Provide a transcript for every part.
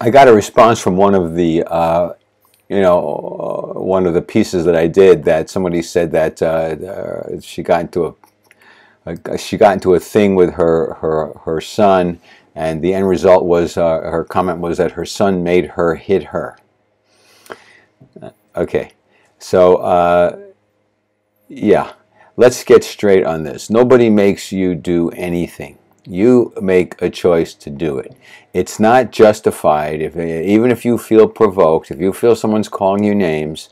I got a response from one of the, one of the pieces that I did, that somebody said that she got into a thing with her son, and the end result was her comment was that her son made her hit her. Okay, so yeah, let's get straight on this. Nobody makes you do anything. You make a choice to do it. It's not justified, even if you feel provoked, if you feel someone's calling you names,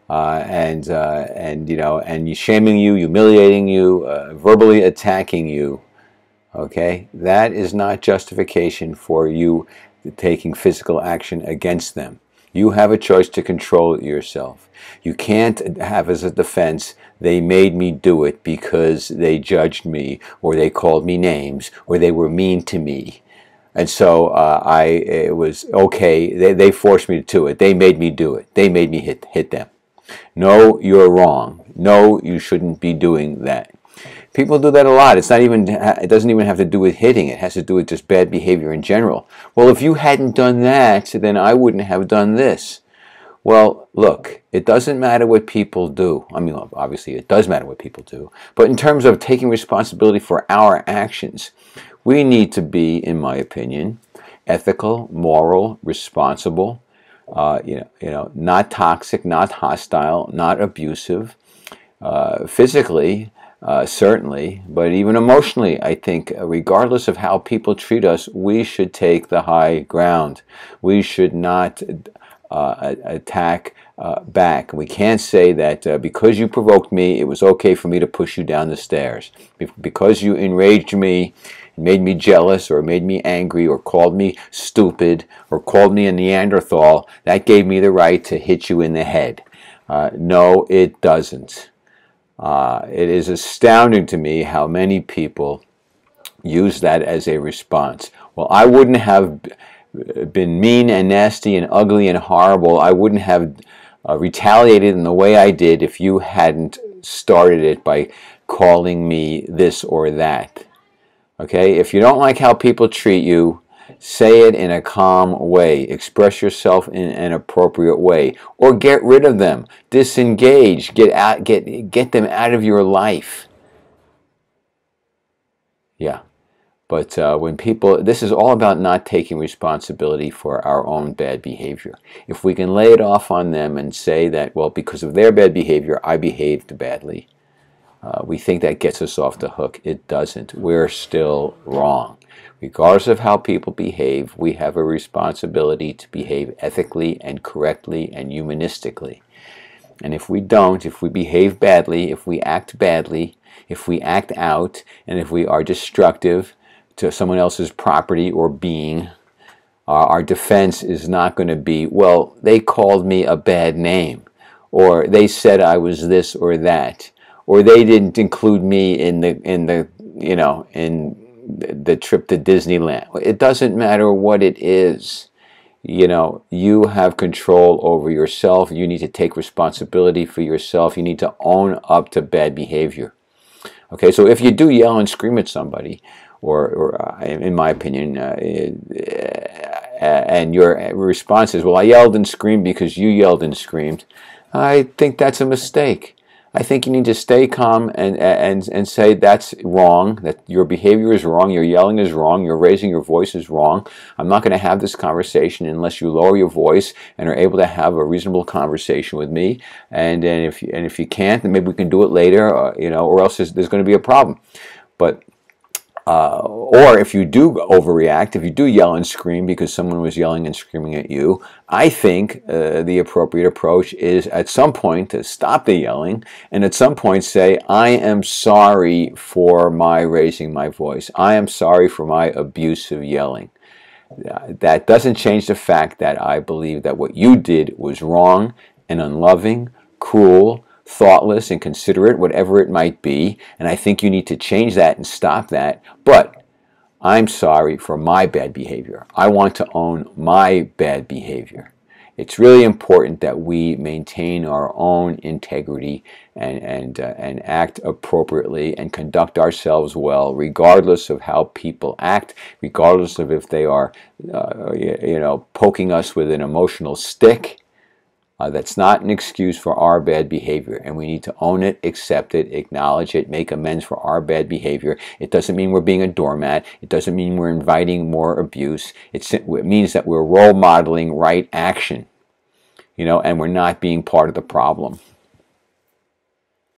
and shaming you, humiliating you, verbally attacking you. Okay, that is not justification for you taking physical action against them. You have a choice to control yourself. You can't have as a defense, they made me do it because they judged me, or they called me names, or they were mean to me. And so it was okay, they forced me to do it. They made me do it. They made me hit them. No, you're wrong. No, you shouldn't be doing that. People do that a lot. It doesn't even have to do with hitting. It has to do with just bad behavior in general. Well, if you hadn't done that, then I wouldn't have done this. Well, look, it doesn't matter what people do. I mean, obviously it does matter what people do. But in terms of taking responsibility for our actions, we need to be, in my opinion, ethical, moral, responsible, not toxic, not hostile, not abusive, physically, certainly, but even emotionally, I think, regardless of how people treat us, we should take the high ground. We should not attack back. We can't say that because you provoked me, it was okay for me to push you down the stairs. Because you enraged me, made me jealous, or made me angry, or called me stupid, or called me a Neanderthal, that gave me the right to hit you in the head. No, it doesn't. It is astounding to me how many people use that as a response. Well, I wouldn't have been mean and nasty and ugly and horrible. I wouldn't have retaliated in the way I did if you hadn't started it by calling me this or that. Okay? If you don't like how people treat you, say it in a calm way. Express yourself in an appropriate way. Or get rid of them. Disengage. Get them out of your life. Yeah. But when people, this is all about not taking responsibility for our own bad behavior. If we can lay it off on them and say that, well, because of their bad behavior, I behaved badly, we think that gets us off the hook. It doesn't. We're still wrong. Regardless of how people behave, we have a responsibility to behave ethically and correctly and humanistically. And if we don't, if we behave badly, if we act badly, if we act out, and if we are destructive to someone else's property or being, our defense is not going to be, well, they called me a bad name, or they said I was this or that, or they didn't include me in the trip to Disneyland. It doesn't matter what it is. You have control over yourself. You need to take responsibility for yourself. You need to own up to bad behavior. Okay, so if you do yell and scream at somebody, or in my opinion, and your response is, well, I yelled and screamed because you yelled and screamed, I think that's a mistake. I think you need to stay calm and say that's wrong, that your behavior is wrong, your yelling is wrong, your raising your voice is wrong. I'm not going to have this conversation unless you lower your voice and are able to have a reasonable conversation with me. And if you can't, then maybe we can do it later, or else there's going to be a problem. But or if you do overreact, if you do yell and scream because someone was yelling and screaming at you, I think the appropriate approach is at some point to stop the yelling and at some point say, I am sorry for my raising my voice. I am sorry for my abusive yelling. That doesn't change the fact that I believe that what you did was wrong and unloving, cruel, thoughtless, inconsiderate, whatever it might be, and I think you need to change that and stop that. But I'm sorry for my bad behavior. I want to own my bad behavior. It's really important that we maintain our own integrity and act appropriately and conduct ourselves well, regardless of how people act, regardless of if they are, poking us with an emotional stick. That's not an excuse for our bad behavior, and we need to own it, accept it, acknowledge it, make amends for our bad behavior. It doesn't mean we're being a doormat. It doesn't mean we're inviting more abuse. It means that we're role modeling right action, and we're not being part of the problem.